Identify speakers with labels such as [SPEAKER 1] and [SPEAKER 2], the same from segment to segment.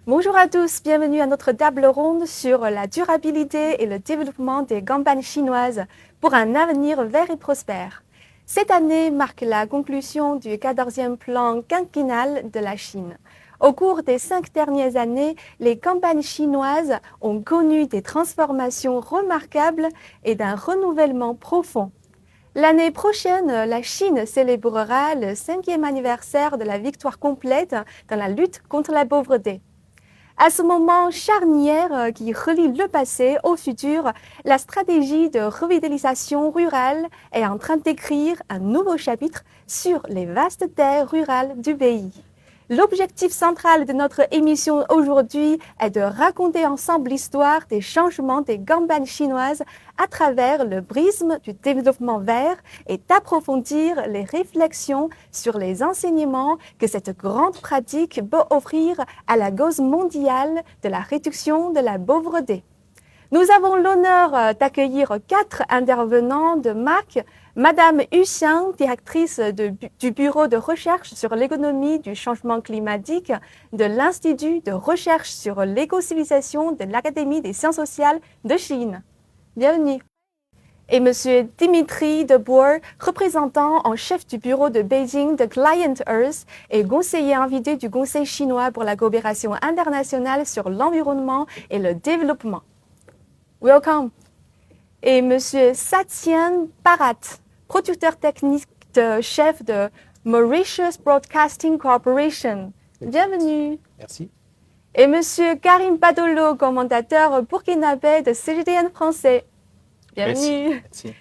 [SPEAKER 1] Bonjour à tous, bienvenue à notre table ronde sur la durabilité et le développement des campagnes chinoises pour un avenir vert et prospère. Cette année marque la conclusion du 14e plan quinquennal de la Chine. Au cours des 5 dernières années, les campagnes chinoises ont connu des transformations remarquables et d'un renouvellement profond. L'année prochaine, la Chine célébrera le 5e anniversaire de la victoire complète dans la lutte contre la pauvreté. À ce moment charnière qui relie le passé au futur, la stratégie de revitalisation rurale est en train d'écrire un nouveau chapitre sur les vastes terres rurales du pays. L'objectif central de notre émission aujourd'hui est de raconter ensemble l'histoire des changements des campagnes chinoises à travers le prisme du développement vert et d'approfondir les réflexions sur les enseignements que cette grande pratique peut offrir à la cause mondiale de la réduction de la pauvreté. Nous avons l'honneur d'accueillir 4 intervenants de marque. Madame Yu Xiang, directrice du Bureau de recherche sur l'économie du changement climatique de l'Institut de recherche sur l'éco-civilisation de l'Académie des sciences sociales de Chine. Bienvenue. Et Monsieur Dimitri Deboer, représentant en chef du bureau de Beijing de Client Earth et conseiller invité du Conseil chinois pour la coopération internationale sur l'environnement et le développement. Welcome. Et Monsieur Satyen Bharat, producteur technique de chef de Mauritius Broadcasting Corporation. Bienvenue.
[SPEAKER 2] Merci.
[SPEAKER 1] Et Monsieur Karim Badolo, commentateur burkinabé de CGTN français. Bienvenue.
[SPEAKER 2] Merci.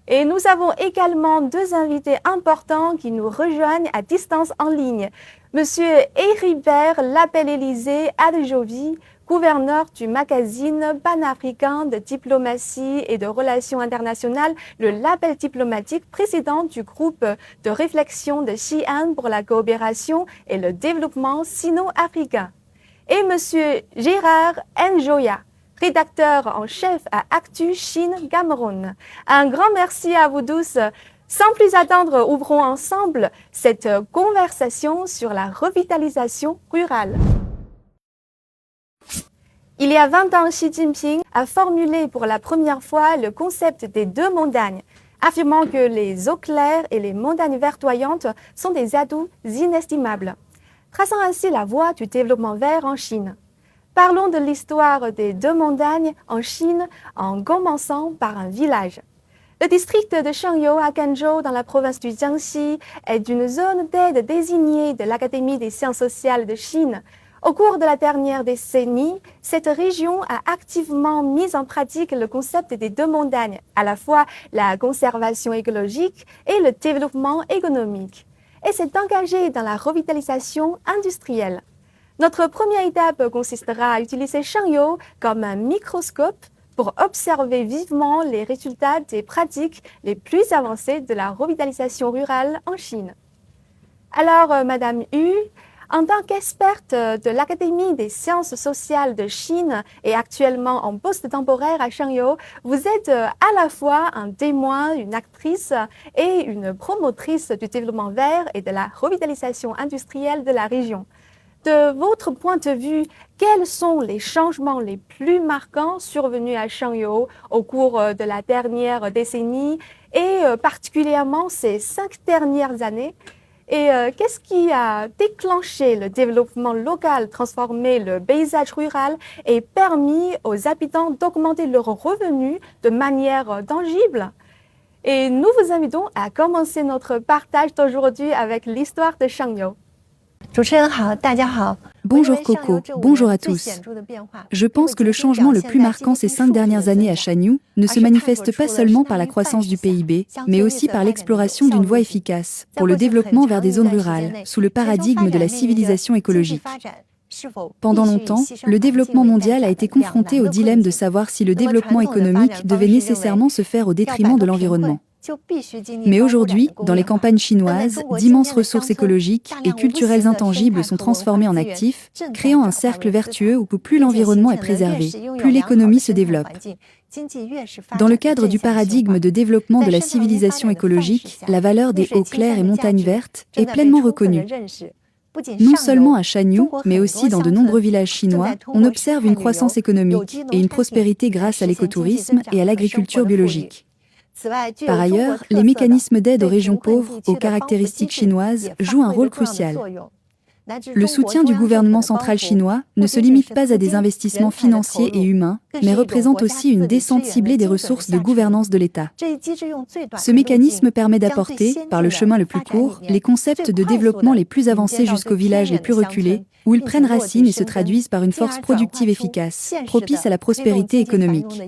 [SPEAKER 1] Et nous avons également 2 invités importants qui nous rejoignent à distance en ligne. Monsieur Héribert Lapelle-Élysée Adjovi, gouverneur du magazine panafricain de diplomatie et de relations internationales, le Label diplomatique, président du groupe de réflexion de Xi'an pour la coopération et le développement sino-africain. Et Monsieur Gérard Njoya, rédacteur en chef à Actu Chine-Cameroun. Un grand merci à vous tous. Sans plus attendre, ouvrons ensemble cette conversation sur la revitalisation rurale. Il y a 20 ans, Xi Jinping a formulé pour la première fois le concept des 2 montagnes, affirmant que les eaux claires et les montagnes verdoyantes sont des atouts inestimables, traçant ainsi la voie du développement vert en Chine. Parlons de l'histoire des 2 montagnes en Chine en commençant par un village. Le district de Shangyou à Quanzhou, dans la province du Jiangxi, est une zone d'aide désignée de l'Académie des sciences sociales de Chine. Au cours de la dernière décennie, cette région a activement mis en pratique le concept des 2 montagnes, à la fois la conservation écologique et le développement économique, et s'est engagée dans la revitalisation industrielle. Notre première étape consistera à utiliser Shangyou comme un microscope pour observer vivement les résultats des pratiques les plus avancées de la revitalisation rurale en Chine. Alors, Madame Yu, en tant qu'experte de l'Académie des sciences sociales de Chine et actuellement en poste temporaire à Shangyou, vous êtes à la fois un témoin, une actrice et une promotrice du développement vert et de la revitalisation industrielle de la région. De votre point de vue, quels sont les changements les plus marquants survenus à Shangyou au cours de la dernière décennie et particulièrement ces 5 dernières années? Et qu'est-ce qui a déclenché le développement local, transformé le paysage rural et permis aux habitants d'augmenter leurs revenus de manière tangible? Et nous vous invitons à commencer notre partage d'aujourd'hui avec l'histoire de Shangyou.
[SPEAKER 3] Bonjour Coco, bonjour à tous. Je pense que le changement le plus marquant ces 5 dernières années à Shangyou ne se manifeste pas seulement par la croissance du PIB, mais aussi par l'exploration d'une voie efficace pour le développement vers des zones rurales, sous le paradigme de la civilisation écologique. Pendant longtemps, le développement mondial a été confronté au dilemme de savoir si le développement économique devait nécessairement se faire au détriment de l'environnement. Mais aujourd'hui, dans les campagnes chinoises, d'immenses ressources écologiques et culturelles intangibles sont transformées en actifs, créant un cercle vertueux où plus l'environnement est préservé, plus l'économie se développe. Dans le cadre du paradigme de développement de la civilisation écologique, la valeur des eaux claires et montagnes vertes est pleinement reconnue. Non seulement à Shanyu, mais aussi dans de nombreux villages chinois, on observe une croissance économique et une prospérité grâce à l'écotourisme et à l'agriculture biologique. Par ailleurs, les mécanismes d'aide aux régions pauvres, aux caractéristiques chinoises, jouent un rôle crucial. Le soutien du gouvernement central chinois ne se limite pas à des investissements financiers et humains, mais représente aussi une descente ciblée des ressources de gouvernance de l'État. Ce mécanisme permet d'apporter, par le chemin le plus court, les concepts de développement les plus avancés jusqu'aux villages les plus reculés, où ils prennent racine et se traduisent par une force productive efficace, propice à la prospérité économique.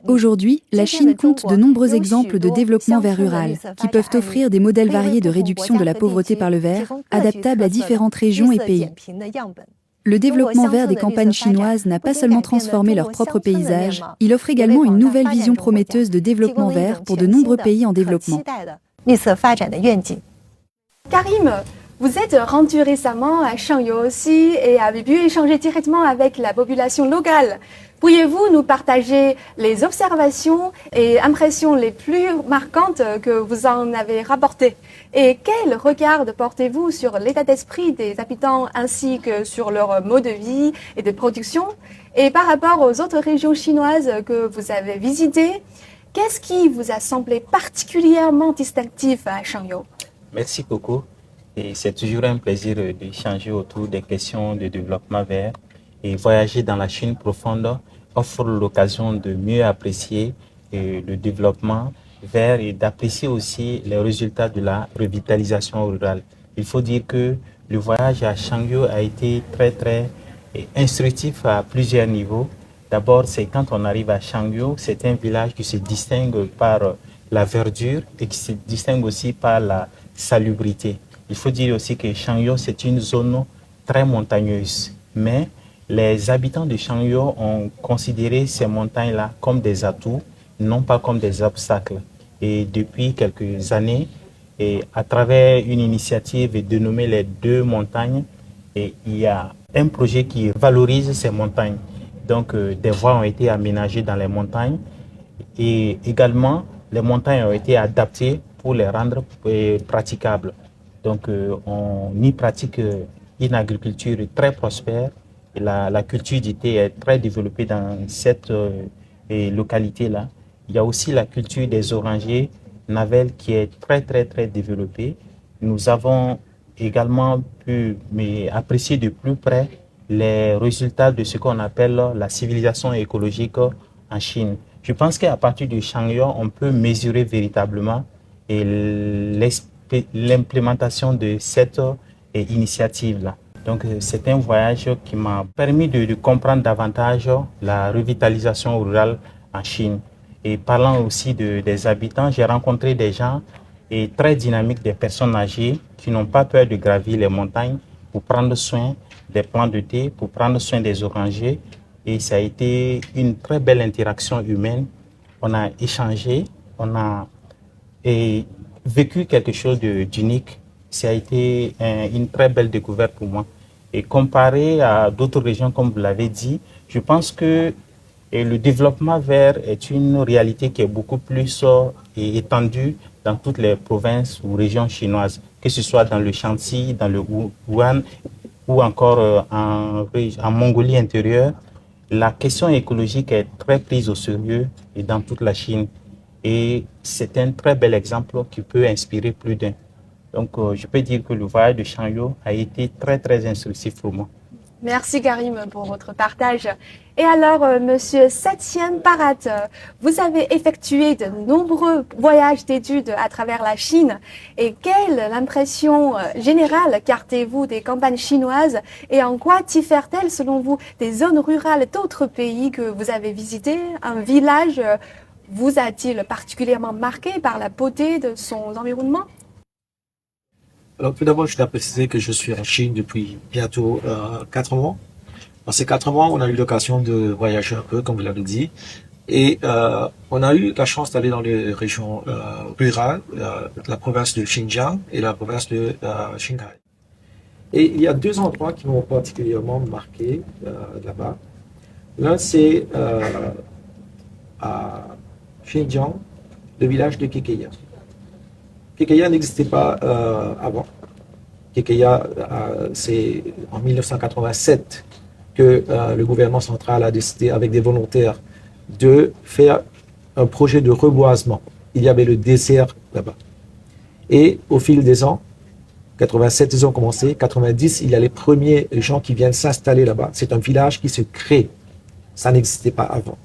[SPEAKER 3] Aujourd'hui, la Chine compte de nombreux exemples de développement vert rural, qui peuvent offrir des modèles variés de réduction de la pauvreté par le vert, adaptables à différentes régions et pays. Le développement vert des campagnes chinoises n'a pas seulement transformé leur propre paysage, il offre également une nouvelle vision prometteuse de développement vert pour de nombreux pays en développement.
[SPEAKER 1] Karim, vous êtes rendu récemment à Shangyu aussi et avez pu échanger directement avec la population locale. Pourriez-vous nous partager les observations et impressions les plus marquantes que vous en avez rapportées? Et quel regard portez-vous sur l'état d'esprit des habitants ainsi que sur leur mode de vie et de production? Et par rapport aux autres régions chinoises que vous avez visitées, qu'est-ce qui vous a semblé particulièrement distinctif à Shangyu?
[SPEAKER 2] Merci Coco. Et c'est toujours un plaisir d'échanger autour des questions de développement vert. Et voyager dans la Chine profonde offre l'occasion de mieux apprécier le développement vert et d'apprécier aussi les résultats de la revitalisation rurale. Il faut dire que le voyage à Shangyu a été très instructif à plusieurs niveaux. D'abord, c'est quand on arrive à Shangyu, c'est un village qui se distingue par la verdure et qui se distingue aussi par la salubrité. Il faut dire aussi que Shangyu, c'est une zone très montagneuse, mais les habitants de Shangyu ont considéré ces montagnes-là comme des atouts, non pas comme des obstacles. Et depuis quelques années, et à travers une initiative dénommée les deux montagnes, et il y a un projet qui valorise ces montagnes. Donc, des voies ont été aménagées dans les montagnes et également, les montagnes ont été adaptées pour les rendre praticables. Donc, on y pratique une agriculture très prospère. Et la culture du thé est très développée dans cette localité-là. Il y a aussi la culture des orangers navels qui est très développée. Nous avons également pu apprécier de plus près les résultats de ce qu'on appelle la civilisation écologique en Chine. Je pense qu'à partir de Shangyu, on peut mesurer véritablement l'implémentation de cette initiative-là. Donc, c'est un voyage qui m'a permis de comprendre davantage la revitalisation rurale en Chine. Et parlant aussi des habitants, j'ai rencontré des gens très dynamiques, des personnes âgées qui n'ont pas peur de gravir les montagnes pour prendre soin des plants de thé, pour prendre soin des orangers. Et ça a été une très belle interaction humaine. On a échangé, on a vécu quelque chose d'unique. Ça a été une très belle découverte pour moi. Et comparé à d'autres régions, comme vous l'avez dit, je pense que le développement vert est une réalité qui est beaucoup plus étendue dans toutes les provinces ou régions chinoises, que ce soit dans le Shanxi, dans le Wuhan ou encore en Mongolie intérieure. La question écologique est très prise au sérieux et dans toute la Chine. Et c'est un très bel exemple qui peut inspirer plus d'un. Donc, je peux dire que le voyage de Shangyu a été très instructif pour moi.
[SPEAKER 1] Merci Karim pour votre partage. Et alors, Monsieur Satyen Parat, vous avez effectué de nombreux voyages d'études à travers la Chine. Et quelle impression générale gardez-vous des campagnes chinoises et en quoi diffèrent-elles selon vous des zones rurales d'autres pays que vous avez visités? Un village vous a-t-il particulièrement marqué par la beauté de son environnement?
[SPEAKER 4] Alors, tout d'abord, je dois préciser que je suis en Chine depuis bientôt 4 mois. Dans ces 4 mois, on a eu l'occasion de voyager un peu, comme vous l'avez dit. Et on a eu la chance d'aller dans les régions rurales, la province de Xinjiang et la province de Qinghai. Et il y a deux endroits qui m'ont particulièrement marqué là-bas. L'un, c'est à Xinjiang, le village de Kekeya. Kekeya n'existait pas avant. C'est en 1987 que le gouvernement central a décidé, avec des volontaires, de faire un projet de reboisement. Il y avait le désert là-bas. Et au fil des ans, 87, ils ont commencé. 90, il y a les premiers gens qui viennent s'installer là-bas. C'est un village qui se crée. Ça n'existait pas avant.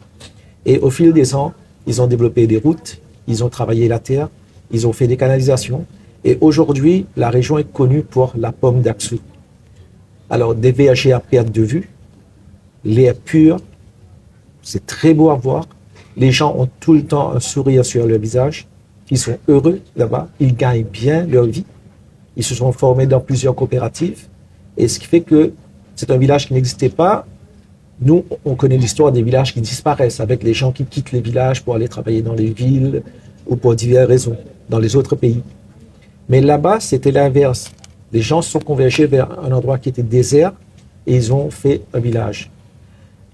[SPEAKER 4] Et au fil des ans, ils ont développé des routes, ils ont travaillé la terre, ils ont fait des canalisations. Et aujourd'hui, la région est connue pour la pomme d'Aksou. Alors, des vergers à perte de vue, l'air pur, c'est très beau à voir. Les gens ont tout le temps un sourire sur leur visage. Ils sont heureux là-bas, ils gagnent bien leur vie. Ils se sont formés dans plusieurs coopératives. Et ce qui fait que c'est un village qui n'existait pas. Nous, on connaît l'histoire des villages qui disparaissent, avec les gens qui quittent les villages pour aller travailler dans les villes ou pour diverses raisons, dans les autres pays. Mais là-bas, c'était l'inverse. Les gens se sont convergés vers un endroit qui était désert et ils ont fait un village.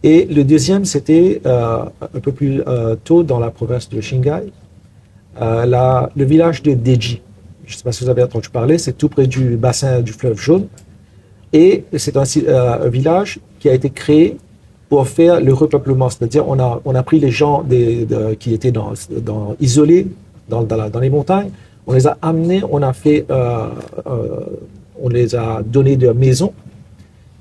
[SPEAKER 4] Et le deuxième, c'était un peu plus tôt dans la province de Qinghai, le village de Deji. Je ne sais pas si vous avez entendu parler, c'est tout près du bassin du fleuve Jaune. Et c'est un village qui a été créé pour faire le repeuplement. C'est-à-dire on a pris les gens qui étaient isolés dans les montagnes, on les a amenés, on les a donné des maisons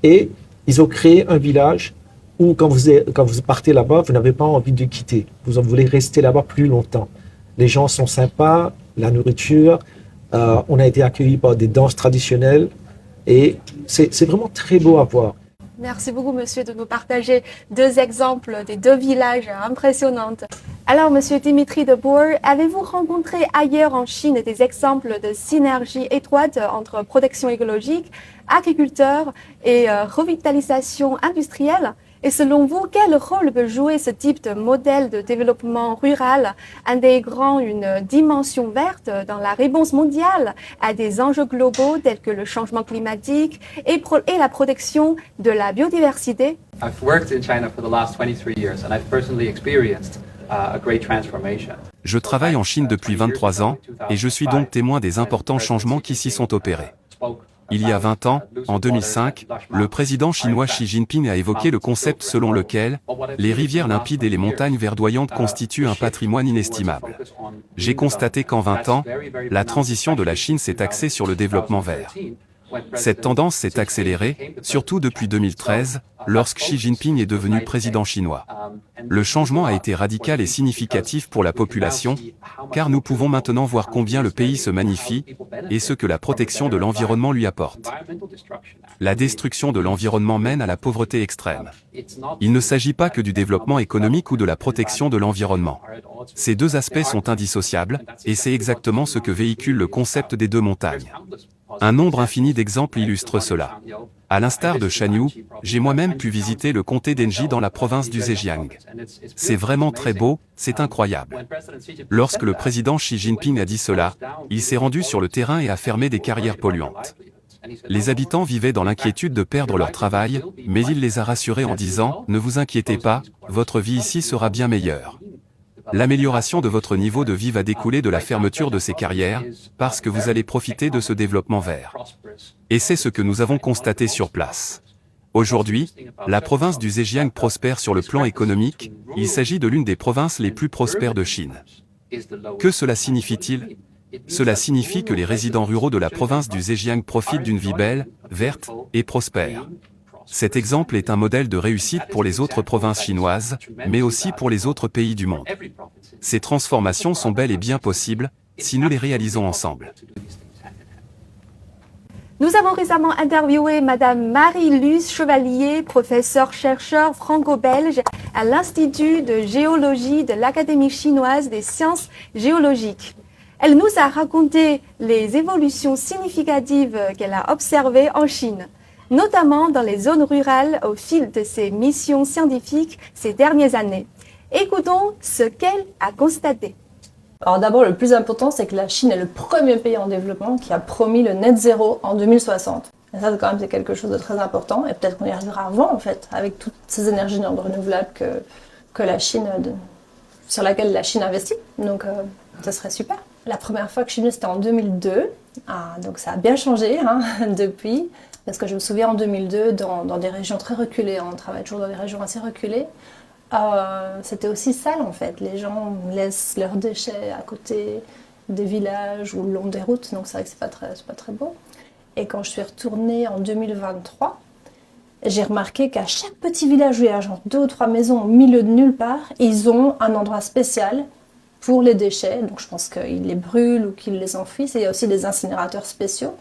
[SPEAKER 4] et ils ont créé un village où quand vous partez là-bas, vous n'avez pas envie de quitter. Vous voulez rester là-bas plus longtemps. Les gens sont sympas, la nourriture, on a été accueillis par des danses traditionnelles et c'est vraiment très beau à voir.
[SPEAKER 1] Merci beaucoup, monsieur, de nous partager deux exemples des deux villages impressionnants. Alors, monsieur Dimitri de Boer, avez-vous rencontré ailleurs en Chine des exemples de synergie étroite entre protection écologique, agriculteurs et revitalisation industrielle? Et selon vous, quel rôle peut jouer ce type de modèle de développement rural intégrant une dimension verte dans la réponse mondiale à des enjeux globaux tels que le changement climatique et la protection de la biodiversité?
[SPEAKER 5] I've worked in China for the last 23 years and I've personally experienced a great transformation.
[SPEAKER 6] Je travaille en Chine depuis 23 ans et je suis donc témoin des importants changements qui s'y sont opérés. Il y a 20 ans, en 2005, le président chinois Xi Jinping a évoqué le concept selon lequel les rivières limpides et les montagnes verdoyantes constituent un patrimoine inestimable. J'ai constaté qu'en 20 ans, la transition de la Chine s'est axée sur le développement vert. Cette tendance s'est accélérée, surtout depuis 2013, lorsque Xi Jinping est devenu président chinois. Le changement a été radical et significatif pour la population, car nous pouvons maintenant voir combien le pays se magnifie et ce que la protection de l'environnement lui apporte. La destruction de l'environnement mène à la pauvreté extrême. Il ne s'agit pas que du développement économique ou de la protection de l'environnement. Ces deux aspects sont indissociables, et c'est exactement ce que véhicule le concept des deux montagnes. Un nombre infini d'exemples illustre cela. À l'instar de Shanyu, j'ai moi-même pu visiter le comté d'Enji dans la province du Zhejiang. C'est vraiment très beau, c'est incroyable. Lorsque le président Xi Jinping a dit cela, il s'est rendu sur le terrain et a fermé des carrières polluantes. Les habitants vivaient dans l'inquiétude de perdre leur travail, mais il les a rassurés en disant « Ne vous inquiétez pas, votre vie ici sera bien meilleure ». L'amélioration de votre niveau de vie va découler de la fermeture de ces carrières, parce que vous allez profiter de ce développement vert. Et c'est ce que nous avons constaté sur place. Aujourd'hui, la province du Zhejiang prospère sur le plan économique, il s'agit de l'une des provinces les plus prospères de Chine. Que cela signifie-t-il ? Cela signifie que les résidents ruraux de la province du Zhejiang profitent d'une vie belle, verte et prospère. Cet exemple est un modèle de réussite pour les autres provinces chinoises, mais aussi pour les autres pays du monde. Ces transformations sont bel et bien possibles, si nous les réalisons ensemble.
[SPEAKER 1] Nous avons récemment interviewé Madame Marie-Luce Chevalier, professeure-chercheur franco-belge à l'Institut de géologie de l'Académie chinoise des sciences géologiques. Elle nous a raconté les évolutions significatives qu'elle a observées en Chine, notamment dans les zones rurales au fil de ses missions scientifiques ces dernières années. Écoutons ce qu'elle a constaté.
[SPEAKER 7] Alors d'abord, le plus important, c'est que la Chine est le premier pays en développement qui a promis le net zéro en 2060. Et ça, quand même, c'est quelque chose de très important. Et peut-être qu'on y arrivera avant, en fait, avec toutes ces énergies non renouvelables sur laquelle la Chine investit. Donc, ça serait super. La première fois que je suis venue, c'était en 2002. Donc ça a bien changé depuis. Parce que je me souviens en 2002, dans des régions très reculées, on travaille toujours dans des régions assez reculées, c'était aussi sale en fait. Les gens laissent leurs déchets à côté des villages ou le long des routes, donc c'est vrai que c'est pas très beau. Et quand je suis retournée en 2023, j'ai remarqué qu'à chaque petit village où il y a genre 2 ou 3 maisons au milieu de nulle part, ils ont un endroit spécial pour les déchets. Donc je pense qu'ils les brûlent ou qu'ils les enfouissent. Et il y a aussi des incinérateurs spéciaux.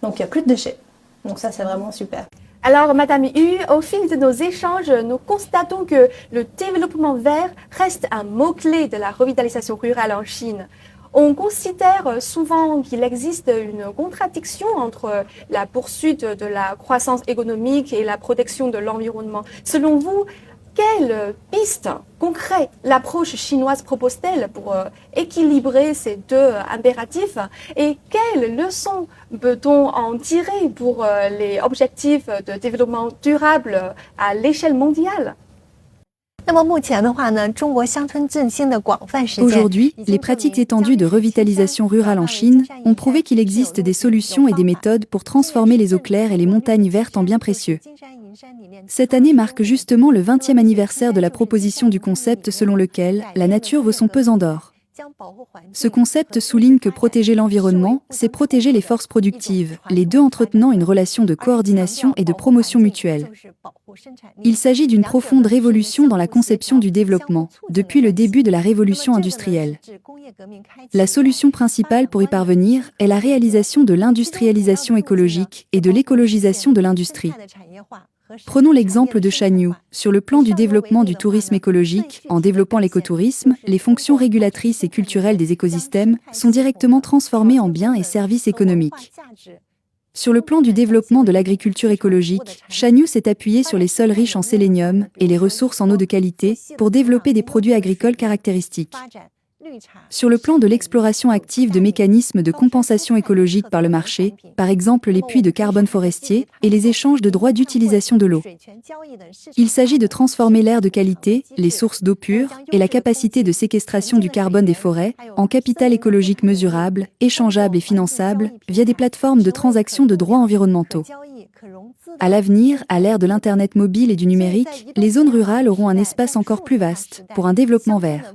[SPEAKER 7] Donc il n'y a plus de déchets. Donc ça, c'est vraiment super.
[SPEAKER 1] Alors, Madame Hu, au fil de nos échanges, nous constatons que le développement vert reste un mot-clé de la revitalisation rurale en Chine. On considère souvent qu'il existe une contradiction entre la poursuite de la croissance économique et la protection de l'environnement. Selon vous, quelles pistes concrètes l'approche chinoise propose-t-elle pour équilibrer ces deux impératifs et quelles leçons peut-on en tirer pour les objectifs de développement durable à l'échelle mondiale?
[SPEAKER 3] Aujourd'hui, les pratiques étendues de revitalisation rurale en Chine ont prouvé qu'il existe des solutions et des méthodes pour transformer les eaux claires et les montagnes vertes en biens précieux. Cette année marque justement le 20e anniversaire de la proposition du concept selon lequel la nature vaut son pesant d'or. Ce concept souligne que protéger l'environnement, c'est protéger les forces productives, les deux entretenant une relation de coordination et de promotion mutuelle. Il s'agit d'une profonde révolution dans la conception du développement, depuis le début de la révolution industrielle. La solution principale pour y parvenir est la réalisation de l'industrialisation écologique et de l'écologisation de l'industrie. Prenons l'exemple de Shanyu. Sur le plan du développement du tourisme écologique, en développant l'écotourisme, les fonctions régulatrices et culturelles des écosystèmes sont directement transformées en biens et services économiques. Sur le plan du développement de l'agriculture écologique, Shanyu s'est appuyé sur les sols riches en sélénium et les ressources en eau de qualité pour développer des produits agricoles caractéristiques. Sur le plan de l'exploration active de mécanismes de compensation écologique par le marché, par exemple les puits de carbone forestier et les échanges de droits d'utilisation de l'eau. Il s'agit de transformer l'air de qualité, les sources d'eau pure et la capacité de séquestration du carbone des forêts en capital écologique mesurable, échangeable et finançable via des plateformes de transaction de droits environnementaux. À l'avenir, à l'ère de l'Internet mobile et du numérique, les zones rurales auront un espace encore plus vaste pour un développement vert.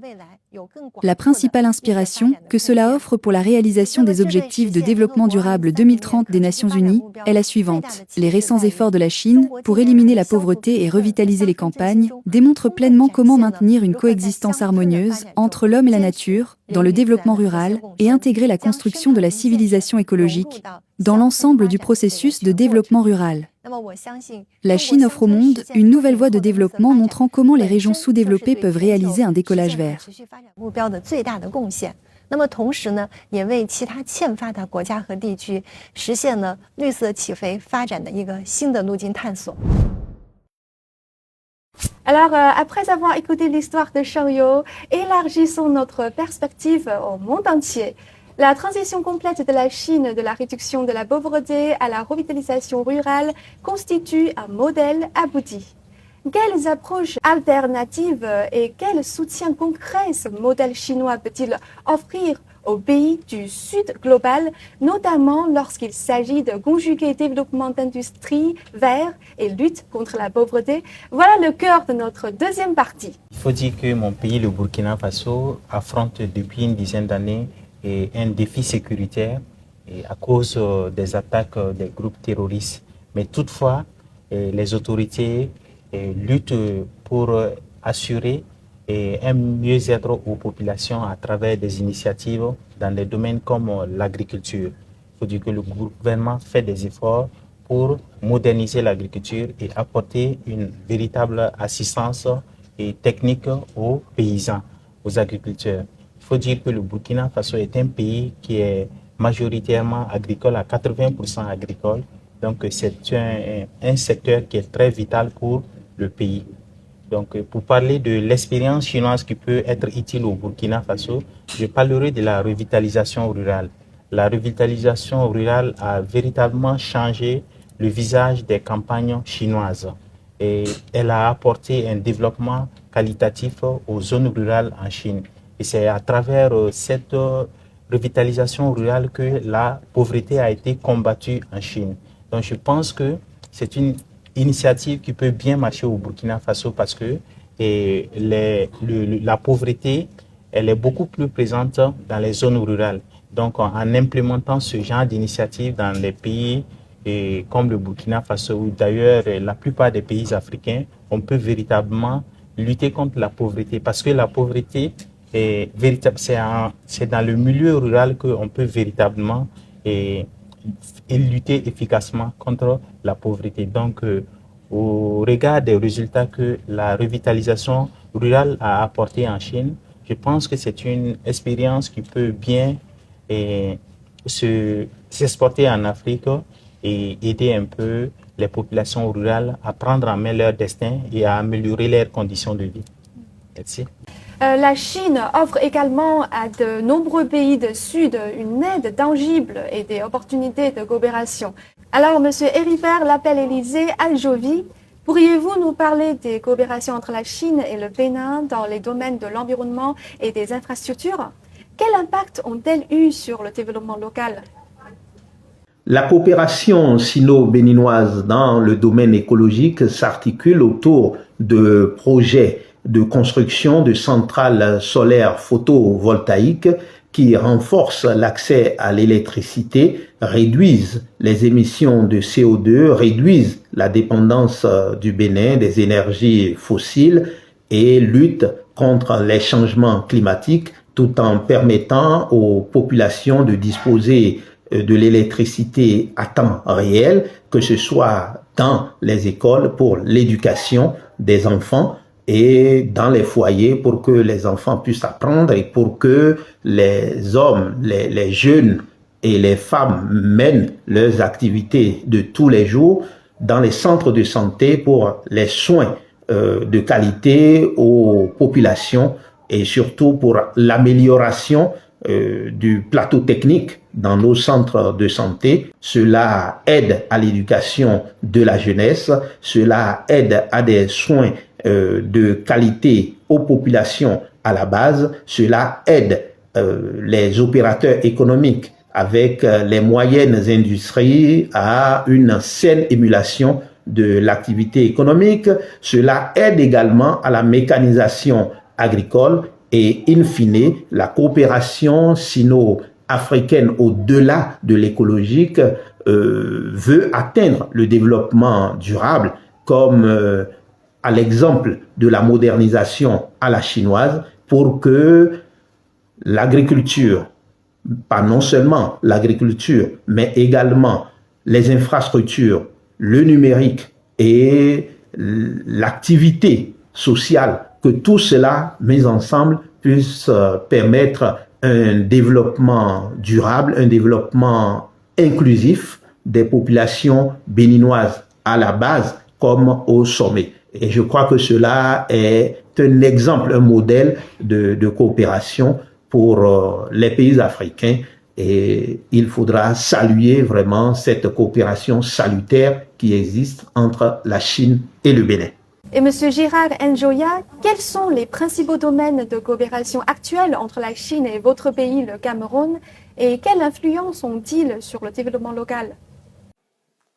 [SPEAKER 3] La principale inspiration que cela offre pour la réalisation des objectifs de développement durable 2030 des Nations Unies est la suivante. Les récents efforts de la Chine pour éliminer la pauvreté et revitaliser les campagnes démontrent pleinement comment maintenir une coexistence harmonieuse entre l'homme et la nature dans le développement rural et intégrer la construction de la civilisation écologique dans l'ensemble du processus de développement rural. La Chine offre au monde une nouvelle voie de développement montrant comment les régions sous-développées peuvent réaliser un décollage vert.
[SPEAKER 1] Alors, après avoir écouté l'histoire de Shanyu, élargissons notre perspective au monde entier. La transition complète de la Chine de la réduction de la pauvreté à la revitalisation rurale constitue un modèle abouti. Quelles approches alternatives et quel soutien concret ce modèle chinois peut-il offrir aux pays du Sud global, notamment lorsqu'il s'agit de conjuguer développement d'industrie vert et lutte contre la pauvreté? Voilà le cœur de notre deuxième partie.
[SPEAKER 2] Il faut dire que mon pays, le Burkina Faso, affronte depuis une dizaine d'années un défi sécuritaire à cause des attaques des groupes terroristes. Mais toutefois, les autorités luttent pour assurer un mieux-être aux populations à travers des initiatives dans des domaines comme l'agriculture. Il faut dire que le gouvernement fait des efforts pour moderniser l'agriculture et apporter une véritable assistance technique aux paysans, aux agriculteurs. Il faut dire que le Burkina Faso est un pays qui est majoritairement agricole, à 80% agricole. Donc c'est un secteur qui est très vital pour le pays. Donc pour parler de l'expérience chinoise qui peut être utile au Burkina Faso, je parlerai de la revitalisation rurale. La revitalisation rurale a véritablement changé le visage des campagnes chinoises. Et elle a apporté un développement qualitatif aux zones rurales en Chine. Et c'est à travers cette revitalisation rurale que la pauvreté a été combattue en Chine. Donc je pense que c'est une initiative qui peut bien marcher au Burkina Faso parce que la pauvreté, elle est beaucoup plus présente dans les zones rurales. Donc en implémentant ce genre d'initiative dans les pays comme le Burkina Faso, ou d'ailleurs la plupart des pays africains, on peut véritablement lutter contre la pauvreté parce que la pauvreté est véritable, c'est dans le milieu rural qu'on peut véritablement lutter efficacement contre la pauvreté. Donc, au regard des résultats que la revitalisation rurale a apporté en Chine, je pense que c'est une expérience qui peut bien s'exporter en Afrique et aider un peu les populations rurales à prendre en main leur destin et à améliorer leurs conditions de vie. Merci.
[SPEAKER 1] La Chine offre également à de nombreux pays du Sud une aide tangible et des opportunités de coopération. Alors, M. Héribert Lapelle-Élysée Aljovi, pourriez-vous nous parler des coopérations entre la Chine et le Bénin dans les domaines de l'environnement et des infrastructures? Quel impact ont-elles eu sur le développement local?
[SPEAKER 8] La coopération sino-béninoise dans le domaine écologique s'articule autour de projets de construction de centrales solaires photovoltaïques qui renforcent l'accès à l'électricité, réduisent les émissions de CO2, réduisent la dépendance du Bénin des énergies fossiles et luttent contre les changements climatiques tout en permettant aux populations de disposer de l'électricité à temps réel, que ce soit dans les écoles pour l'éducation des enfants et dans les foyers pour que les enfants puissent apprendre et pour que les hommes, les jeunes et les femmes mènent leurs activités de tous les jours dans les centres de santé pour les soins de qualité aux populations et surtout pour l'amélioration du plateau technique dans nos centres de santé. Cela aide à l'éducation de la jeunesse, cela aide à des soins de qualité aux populations à la base, cela aide les opérateurs économiques avec les moyennes industries à une saine émulation de l'activité économique, cela aide également à la mécanisation agricole et in fine, la coopération sino-africaine au-delà de l'écologique veut atteindre le développement durable comme à l'exemple de la modernisation à la chinoise pour que l'agriculture, pas non seulement l'agriculture, mais également les infrastructures, le numérique et l'activité sociale, que tout cela mis ensemble puisse permettre un développement durable, un développement inclusif des populations béninoises à la base comme au sommet. Et je crois que cela est un exemple, un modèle de coopération pour les pays africains et il faudra saluer vraiment cette coopération salutaire qui existe entre la Chine et le Bénin.
[SPEAKER 1] Et M. Gérard Njoya, quels sont les principaux domaines de coopération actuels entre la Chine et votre pays, le Cameroun, et quelle influence ont-ils sur le développement local?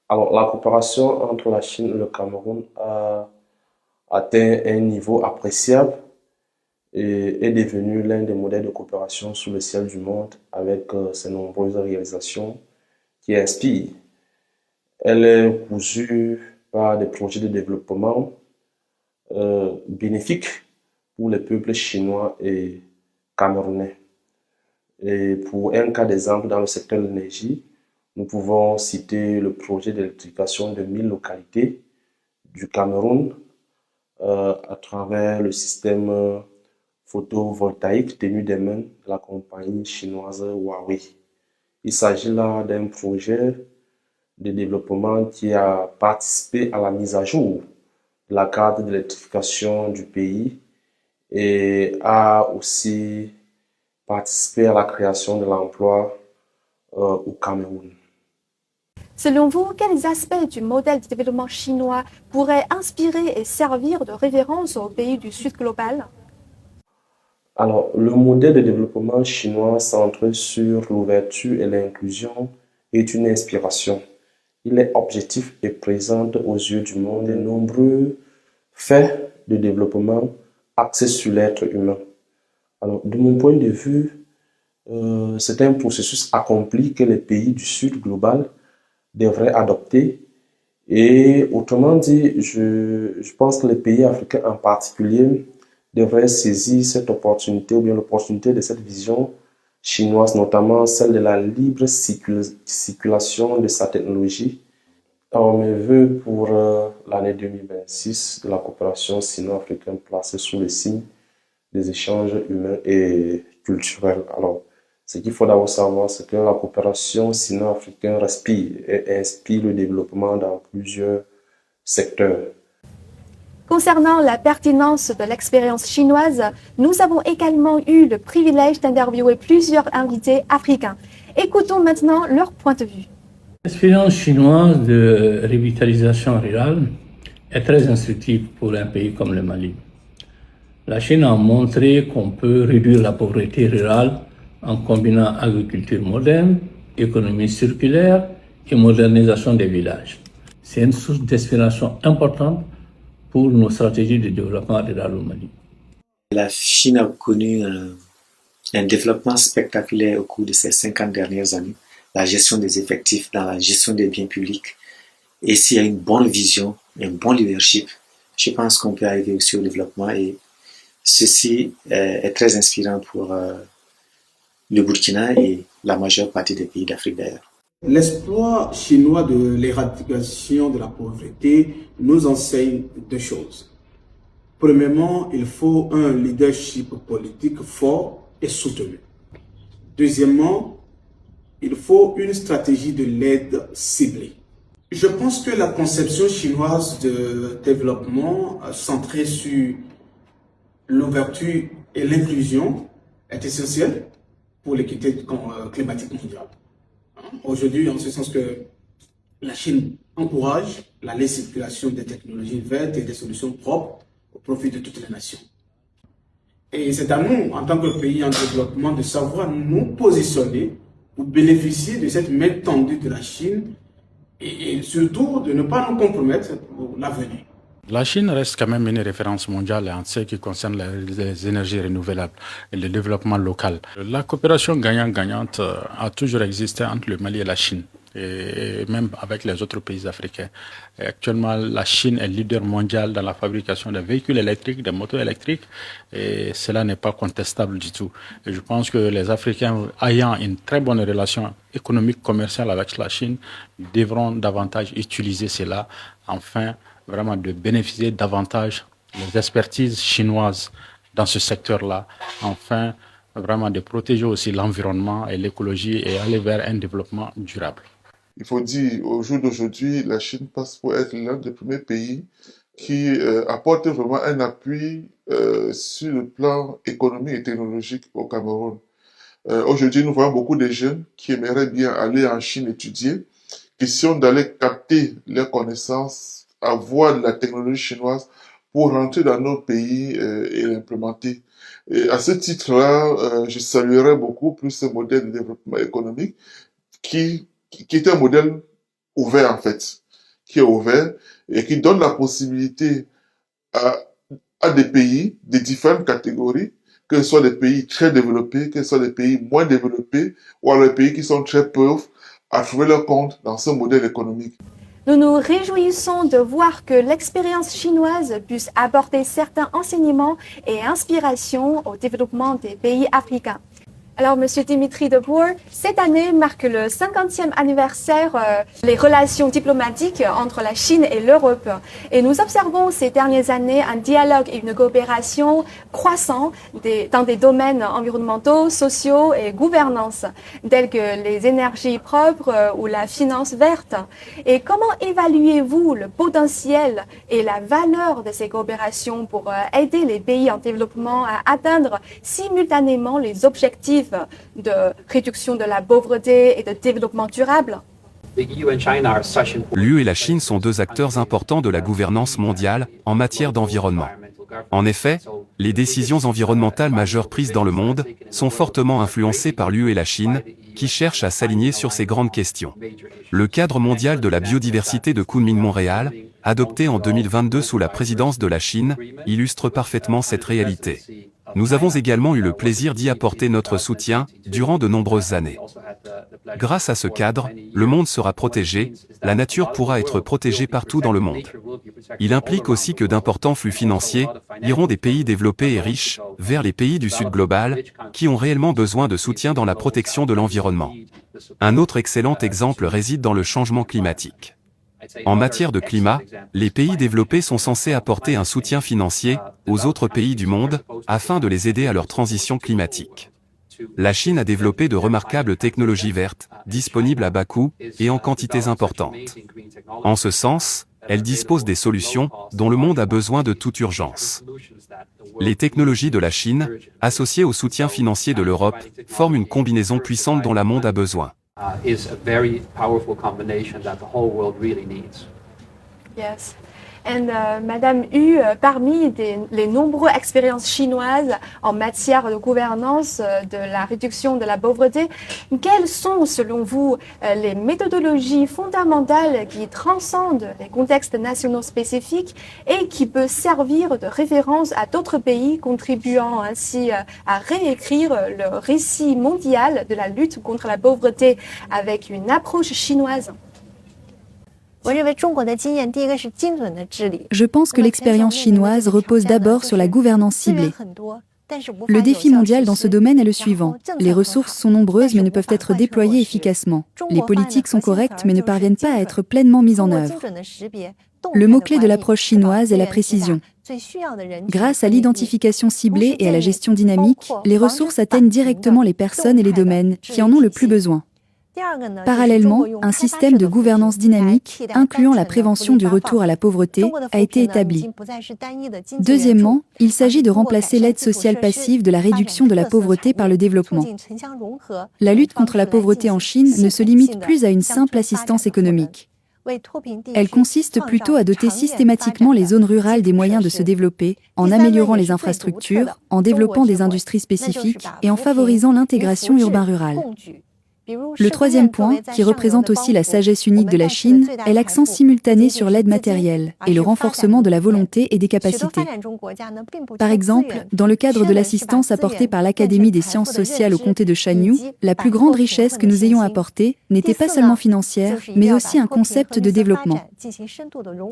[SPEAKER 9] Alors, la coopération entre la Chine et le Cameroun a atteint un niveau appréciable et est devenu l'un des modèles de coopération sous le ciel du monde avec ses nombreuses réalisations qui inspirent. Elle est cousue par des projets de développement bénéfiques pour les peuples chinois et camerounais. Et pour un cas d'exemple dans le secteur de l'énergie, nous pouvons citer le projet d'électrification de 1000 localités du Cameroun à travers le système photovoltaïque tenu des mains de la compagnie chinoise Huawei. Il s'agit là d'un projet de développement qui a participé à la mise à jour de la carte d'électrification du pays et a aussi participé à la création de l'emploi au Cameroun.
[SPEAKER 1] Selon vous, quels aspects du modèle de développement chinois pourraient inspirer et servir de référence aux pays du Sud global?
[SPEAKER 9] Alors, le modèle de développement chinois centré sur l'ouverture et l'inclusion est une inspiration. Il est objectif et présente aux yeux du monde de nombreux faits de développement axés sur l'être humain. Alors, de mon point de vue, c'est un processus accompli que les pays du Sud global devraient adopter. Et autrement dit, je pense que les pays africains en particulier devraient saisir cette opportunité ou bien l'opportunité de cette vision chinoise, notamment celle de la libre circulation de sa technologie. On me veut pour l'année 2026 de la coopération sino-africaine placée sous le signe des échanges humains et culturels. Alors, ce qu'il faut d'abord savoir, c'est que la coopération sino-africaine respire et inspire le développement dans plusieurs secteurs.
[SPEAKER 1] Concernant la pertinence de l'expérience chinoise, nous avons également eu le privilège d'interviewer plusieurs invités africains. Écoutons maintenant leur point de vue.
[SPEAKER 10] L'expérience chinoise de revitalisation rurale est très instructive pour un pays comme le Mali. La Chine a montré qu'on peut réduire la pauvreté rurale en combinant agriculture moderne, économie circulaire et modernisation des villages. C'est une source d'inspiration importante pour nos stratégies de développement rural au Mali.
[SPEAKER 11] La Chine a connu un développement spectaculaire au cours de ces 50 dernières années. La gestion des effectifs, dans la gestion des biens publics. Et s'il y a une bonne vision, un bon leadership, je pense qu'on peut arriver aussi au développement. Et ceci est très inspirant pour le Burkina et la majeure partie des pays d'Afrique d'ailleurs.
[SPEAKER 12] L'exploit chinois de l'éradication de la pauvreté nous enseigne deux choses. Premièrement, il faut un leadership politique fort et soutenu. Deuxièmement, il faut une stratégie de l'aide ciblée. Je pense que la conception chinoise de développement centrée sur l'ouverture et l'inclusion est essentielle pour l'équité climatique mondiale. Aujourd'hui, en ce sens que la Chine encourage la libre circulation des technologies vertes et des solutions propres au profit de toutes les nations. Et c'est à nous, en tant que pays en développement, de savoir nous positionner pour bénéficier de cette main tendue de la Chine et surtout de ne pas nous compromettre pour l'avenir.
[SPEAKER 13] La Chine reste quand même une référence mondiale en ce qui concerne les énergies renouvelables et le développement local. La coopération gagnant-gagnante a toujours existé entre le Mali et la Chine, et même avec les autres pays africains. Et actuellement, la Chine est leader mondial dans la fabrication des véhicules électriques, des motos électriques, et cela n'est pas contestable du tout. Et je pense que les Africains, ayant une très bonne relation économique, commerciale avec la Chine, devront davantage utiliser cela, afin vraiment de bénéficier davantage des expertises chinoises dans ce secteur-là, enfin vraiment de protéger aussi l'environnement et l'écologie et aller vers un développement durable.
[SPEAKER 14] Il faut dire, au jour d'aujourd'hui, la Chine passe pour être l'un des premiers pays qui apporte vraiment un appui sur le plan économique et technologique au Cameroun. Aujourd'hui, nous voyons beaucoup de jeunes qui aimeraient bien aller en Chine étudier, question d'aller capter leurs connaissances, avoir de la technologie chinoise pour rentrer dans nos pays et l'implémenter. Et à ce titre-là, je saluerais beaucoup plus ce modèle de développement économique qui est un modèle ouvert en fait, qui est ouvert et qui donne la possibilité à des pays de différentes catégories, que ce soit des pays très développés, que ce soit des pays moins développés, ou alors des pays qui sont très pauvres, à trouver leur compte dans ce modèle économique.
[SPEAKER 1] Nous nous réjouissons de voir que l'expérience chinoise puisse apporter certains enseignements et inspirations au développement des pays africains. Alors, Monsieur Dimitri de Boer, cette année marque le 50e anniversaire des relations diplomatiques entre la Chine et l'Europe. Et nous observons ces dernières années un dialogue et une coopération croissant dans des domaines environnementaux, sociaux et gouvernance, tels que les énergies propres ou la finance verte. Et comment évaluez-vous le potentiel et la valeur de ces coopérations pour aider les pays en développement à atteindre simultanément les objectifs de réduction de la pauvreté et de développement durable?
[SPEAKER 6] L'UE et la Chine sont deux acteurs importants de la gouvernance mondiale en matière d'environnement. En effet, les décisions environnementales majeures prises dans le monde sont fortement influencées par l'UE et la Chine, qui cherchent à s'aligner sur ces grandes questions. Le cadre mondial de la biodiversité de Kunming-Montréal, adopté en 2022 sous la présidence de la Chine, illustre parfaitement cette réalité. Nous avons également eu le plaisir d'y apporter notre soutien durant de nombreuses années. Grâce à ce cadre, le monde sera protégé, la nature pourra être protégée partout dans le monde. Il implique aussi que d'importants flux financiers iront des pays développés et riches vers les pays du Sud global, qui ont réellement besoin de soutien dans la protection de l'environnement. Un autre excellent exemple réside dans le changement climatique. En matière de climat, les pays développés sont censés apporter un soutien financier aux autres pays du monde afin de les aider à leur transition climatique. La Chine a développé de remarquables technologies vertes, disponibles à bas coût et en quantités importantes. En ce sens, elle dispose des solutions dont le monde a besoin de toute urgence. Les technologies de la Chine, associées au soutien financier de l'Europe, forment une combinaison puissante dont le monde a besoin.
[SPEAKER 5] Is a very powerful combination that the whole world really needs.
[SPEAKER 1] Yes. And Madame Hu, parmi les nombreuses expériences chinoises en matière de gouvernance, de la réduction de la pauvreté, quelles sont selon vous les méthodologies fondamentales qui transcendent les contextes nationaux spécifiques et qui peuvent servir de référence à d'autres pays, contribuant ainsi à réécrire le récit mondial de la lutte contre la pauvreté avec une approche chinoise?
[SPEAKER 3] Je pense que l'expérience chinoise repose d'abord sur la gouvernance ciblée. Le défi mondial dans ce domaine est le suivant. Les ressources sont nombreuses mais ne peuvent être déployées efficacement. Les politiques sont correctes mais ne parviennent pas à être pleinement mises en œuvre. Le mot-clé de l'approche chinoise est la précision. Grâce à l'identification ciblée et à la gestion dynamique, les ressources atteignent directement les personnes et les domaines qui en ont le plus besoin. Parallèlement, un système de gouvernance dynamique, incluant la prévention du retour à la pauvreté, a été établi. Deuxièmement, il s'agit de remplacer l'aide sociale passive de la réduction de la pauvreté par le développement. La lutte contre la pauvreté en Chine ne se limite plus à une simple assistance économique. Elle consiste plutôt à doter systématiquement les zones rurales des moyens de se développer, en améliorant les infrastructures, en développant des industries spécifiques et en favorisant l'intégration urbain-rurale. Le troisième point, qui représente aussi la sagesse unique de la Chine, est l'accent simultané sur l'aide matérielle et le renforcement de la volonté et des capacités. Par exemple, dans le cadre de l'assistance apportée par l'Académie des sciences sociales au comté de Shanyu, la plus grande richesse que nous ayons apportée n'était pas seulement financière, mais aussi un concept de développement.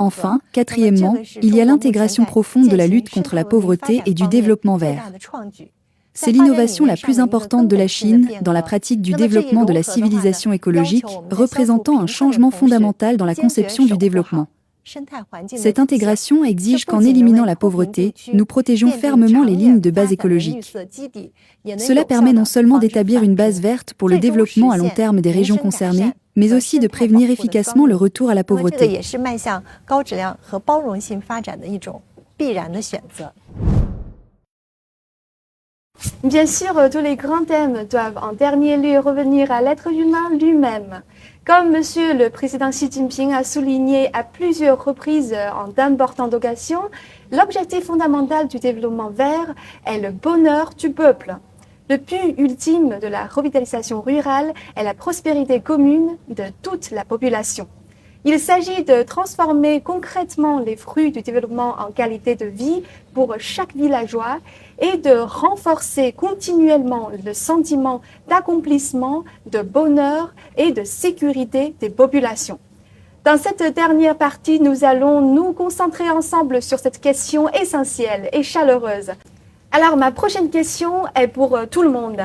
[SPEAKER 3] Enfin, quatrièmement, il y a l'intégration profonde de la lutte contre la pauvreté et du développement vert. C'est l'innovation la plus importante de la Chine dans la pratique du développement de la civilisation écologique, représentant un changement fondamental dans la conception du développement. Cette intégration exige qu'en éliminant la pauvreté, nous protégions fermement les lignes de base écologiques. Cela permet non seulement d'établir une base verte pour le développement à long terme des régions concernées, mais aussi de prévenir efficacement le retour à la pauvreté.
[SPEAKER 1] Bien sûr, tous les grands thèmes doivent en dernier lieu revenir à l'être humain lui-même. Comme Monsieur le Président Xi Jinping a souligné à plusieurs reprises en d'importantes occasions, l'objectif fondamental du développement vert est le bonheur du peuple. Le but ultime de la revitalisation rurale est la prospérité commune de toute la population. Il s'agit de transformer concrètement les fruits du développement en qualité de vie pour chaque villageois et de renforcer continuellement le sentiment d'accomplissement, de bonheur et de sécurité des populations. Dans cette dernière partie, nous allons nous concentrer ensemble sur cette question essentielle et chaleureuse. Alors, ma prochaine question est pour tout le monde.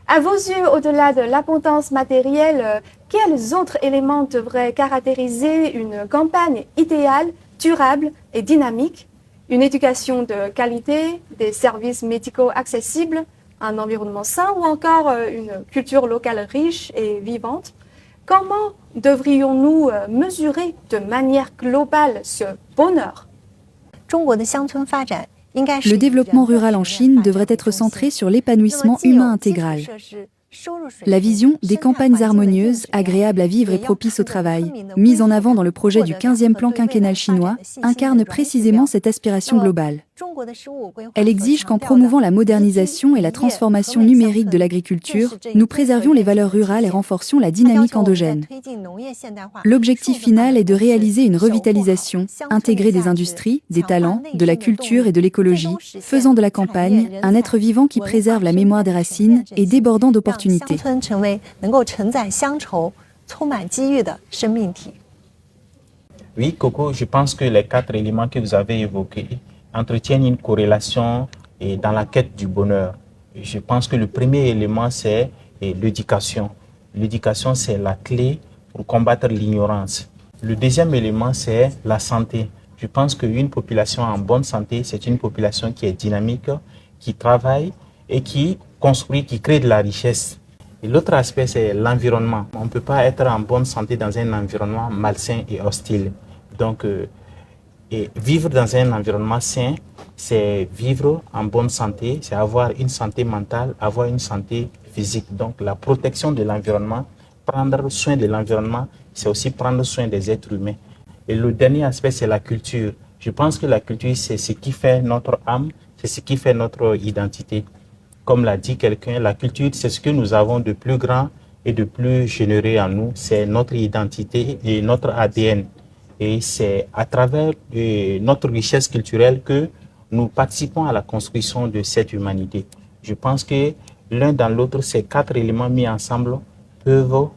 [SPEAKER 1] À vos yeux, au-delà de l'abondance matérielle, quels autres éléments devraient caractériser une campagne idéale, durable et dynamique? Une éducation de qualité, des services médicaux accessibles, un environnement sain ou encore une culture locale riche et vivante? Comment devrions-nous mesurer de manière globale ce bonheur?
[SPEAKER 3] Le développement rural en Chine devrait être centré sur l'épanouissement humain intégral. La vision des campagnes harmonieuses, agréables à vivre et propices au travail, mise en avant dans le projet du 15e plan quinquennal chinois, incarne précisément cette aspiration globale. Elle exige qu'en promouvant la modernisation et la transformation numérique de l'agriculture, nous préservions les valeurs rurales et renforcions la dynamique endogène. L'objectif final est de réaliser une revitalisation, intégrée des industries, des talents, de la culture et de l'écologie, faisant de la campagne un être vivant qui préserve la mémoire des racines et débordant d'opportunités.
[SPEAKER 2] Oui, Coco, je pense que les 4 éléments que vous avez évoqués entretiennent une corrélation dans la quête du bonheur. Je pense que le premier élément, c'est l'éducation. L'éducation, c'est la clé pour combattre l'ignorance. Le deuxième élément, c'est la santé. Je pense qu'une population en bonne santé, c'est une population qui est dynamique, qui travaille et qui construit, qui crée de la richesse. Et l'autre aspect, c'est l'environnement. On ne peut pas être en bonne santé dans un environnement malsain et hostile. Donc, vivre dans un environnement sain, c'est vivre en bonne santé, c'est avoir une santé mentale, avoir une santé physique. Donc, la protection de l'environnement, prendre soin de l'environnement, c'est aussi prendre soin des êtres humains. Et le dernier aspect, c'est la culture. Je pense que la culture, c'est ce qui fait notre âme, c'est ce qui fait notre identité. Comme l'a dit quelqu'un, la culture, c'est ce que nous avons de plus grand et de plus généreux en nous. C'est notre identité et notre ADN. Et c'est à travers notre richesse culturelle que nous participons à la construction de cette humanité. Je pense que l'un dans l'autre, ces 4 éléments mis ensemble peuvent,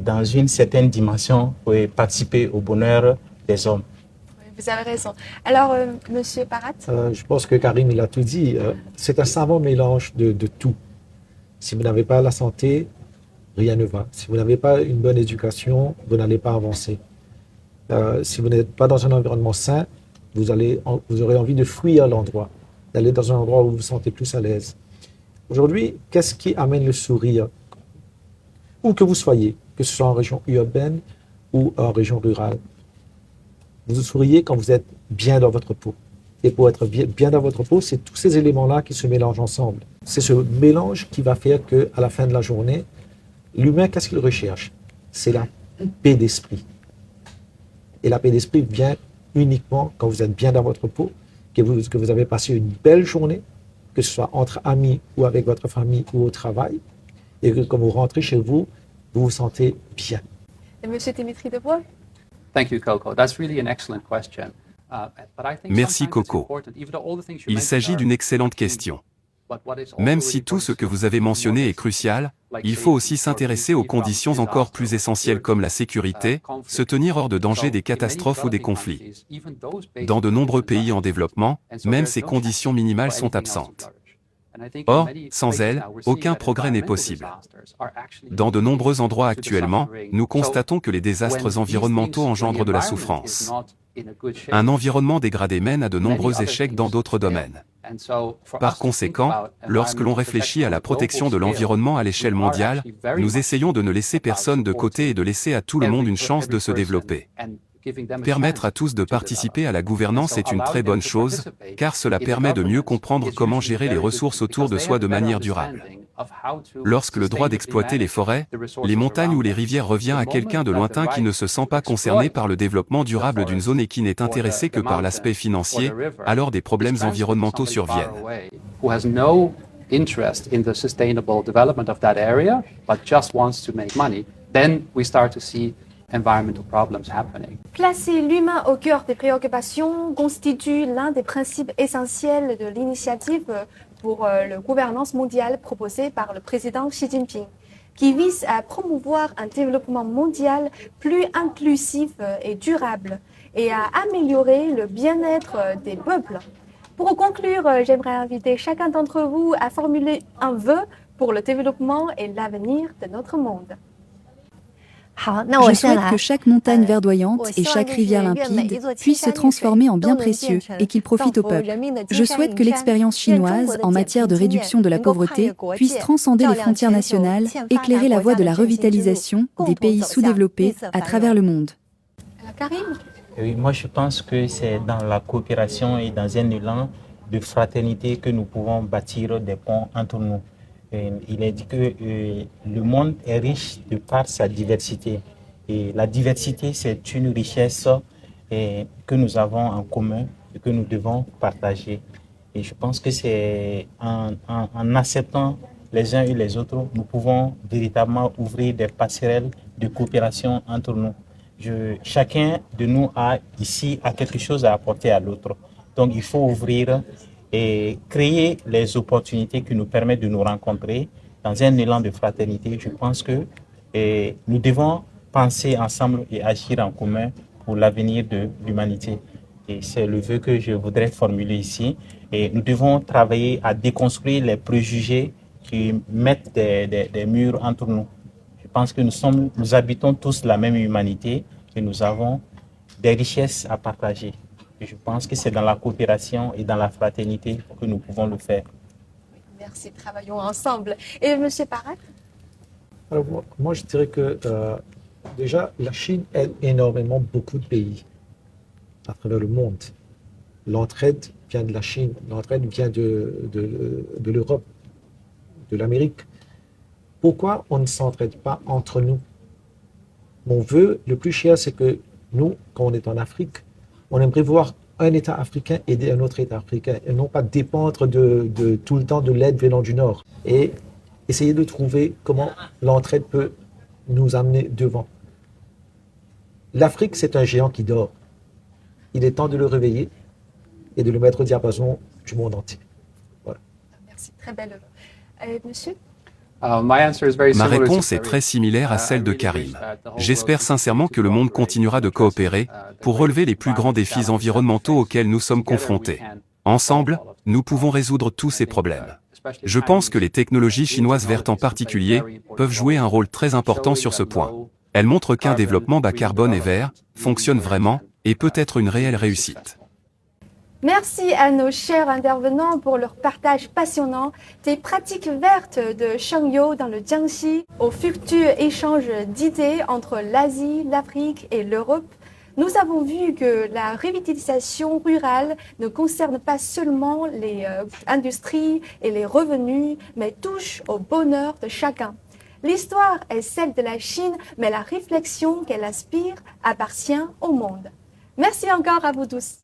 [SPEAKER 2] dans une certaine dimension, participer au bonheur des hommes.
[SPEAKER 1] Vous avez raison. Alors, Monsieur Parat?
[SPEAKER 4] Je pense que Karim, il a tout dit. C'est un savant mélange de tout. Si vous n'avez pas la santé, rien ne va. Si vous n'avez pas une bonne éducation, vous n'allez pas avancer. Si vous n'êtes pas dans un environnement sain, vous aurez envie de fuir l'endroit, d'aller dans un endroit où vous vous sentez plus à l'aise. Aujourd'hui, qu'est-ce qui amène le sourire? Où que vous soyez, que ce soit en région urbaine ou en région rurale. Vous souriez quand vous êtes bien dans votre peau. Et pour être bien dans votre peau, c'est tous ces éléments-là qui se mélangent ensemble. C'est ce mélange qui va faire qu'à la fin de la journée, l'humain, qu'est-ce qu'il recherche? C'est la paix d'esprit. Et la paix d'esprit vient uniquement quand vous êtes bien dans votre peau, que vous avez passé une belle journée, que ce soit entre amis ou avec votre famille ou au travail, et que quand vous rentrez chez vous, vous vous sentez bien.
[SPEAKER 1] Et Monsieur Dimitri Debois?
[SPEAKER 5] Thank you, Coco. That's really an excellent question.
[SPEAKER 6] Merci, Coco. Il s'agit d'une excellente question. Même si tout ce que vous avez mentionné est crucial, il faut aussi s'intéresser aux conditions encore plus essentielles comme la sécurité, se tenir hors de danger des catastrophes ou des conflits. Dans de nombreux pays en développement, même ces conditions minimales sont absentes. Or, sans elles, aucun progrès n'est possible. Dans de nombreux endroits actuellement, nous constatons que les désastres environnementaux engendrent de la souffrance. Un environnement dégradé mène à de nombreux échecs dans d'autres domaines. Par conséquent, lorsque l'on réfléchit à la protection de l'environnement à l'échelle mondiale, nous essayons de ne laisser personne de côté et de laisser à tout le monde une chance de se développer. Permettre à tous de participer à la gouvernance est une très bonne chose, car cela permet de mieux comprendre comment gérer les ressources autour de soi de manière durable. Lorsque le droit d'exploiter les forêts, les montagnes ou les rivières revient à quelqu'un de lointain qui ne se sent pas concerné par le développement durable d'une zone et qui n'est intéressé que par l'aspect financier, alors des problèmes environnementaux surviennent.
[SPEAKER 1] Placer l'humain au cœur des préoccupations constitue l'un des principes essentiels de l'initiative pour la gouvernance mondiale proposée par le président Xi Jinping, qui vise à promouvoir un développement mondial plus inclusif et durable et à améliorer le bien-être des peuples. Pour conclure, j'aimerais inviter chacun d'entre vous à formuler un vœu pour le développement et l'avenir de notre monde.
[SPEAKER 3] Je souhaite que chaque montagne verdoyante et chaque rivière limpide puisse se transformer en biens précieux et qu'il profite au peuple. Je souhaite que l'expérience chinoise en matière de réduction de la pauvreté puisse transcender les frontières nationales, éclairer la voie de la revitalisation des pays sous-développés à travers le monde.
[SPEAKER 1] Karim?
[SPEAKER 2] Oui, moi je pense que c'est dans la coopération et dans un élan de fraternité que nous pouvons bâtir des ponts entre nous. Il est dit que le monde est riche de par sa diversité. Et la diversité, c'est une richesse que nous avons en commun. et que nous devons partager. Et je pense que c'est en acceptant les uns et les autres, nous pouvons véritablement ouvrir des passerelles de coopération entre nous. Chacun de nous a quelque chose à apporter à l'autre. Donc il faut ouvrir et créer les opportunités qui nous permettent de nous rencontrer dans un élan de fraternité. Je pense que nous devons penser ensemble et agir en commun pour l'avenir de l'humanité. Et c'est le vœu que je voudrais formuler ici. Et nous devons travailler à déconstruire les préjugés qui mettent des murs entre nous. Je pense que nous habitons tous la même humanité et nous avons des richesses à partager. Et je pense que c'est dans la coopération et dans la fraternité que nous pouvons le faire.
[SPEAKER 1] Merci, travaillons ensemble. Et M. Parat?
[SPEAKER 4] Alors, moi, je dirais que déjà, la Chine aide énormément beaucoup de pays à travers le monde. L'entraide vient de la Chine, l'entraide vient de l'Europe, de l'Amérique. Pourquoi on ne s'entraide pas entre nous? Mon vœu le plus cher, c'est que nous, quand on est en Afrique, on aimerait voir un État africain aider un autre État africain et non pas dépendre de tout le temps de l'aide venant du Nord. Et essayer de trouver comment l'entraide peut nous amener devant. L'Afrique, c'est un géant qui dort. Il est temps de le réveiller et de le mettre au diapason du monde entier. Voilà.
[SPEAKER 1] Merci, très belle. Monsieur?
[SPEAKER 6] Ma réponse est très similaire à celle de Karim. J'espère sincèrement que le monde continuera de coopérer pour relever les plus grands défis environnementaux auxquels nous sommes confrontés. Ensemble, nous pouvons résoudre tous ces problèmes. Je pense que les technologies chinoises vertes en particulier peuvent jouer un rôle très important sur ce point. Elles montrent qu'un développement bas carbone et vert fonctionne vraiment et peut être une réelle réussite.
[SPEAKER 1] Merci à nos chers intervenants pour leur partage passionnant des pratiques vertes de Shengyo dans le Jiangxi au futur échange d'idées entre l'Asie, l'Afrique et l'Europe. Nous avons vu que la revitalisation rurale ne concerne pas seulement les industries et les revenus, mais touche au bonheur de chacun. L'histoire est celle de la Chine, mais la réflexion qu'elle inspire appartient au monde. Merci encore à vous tous.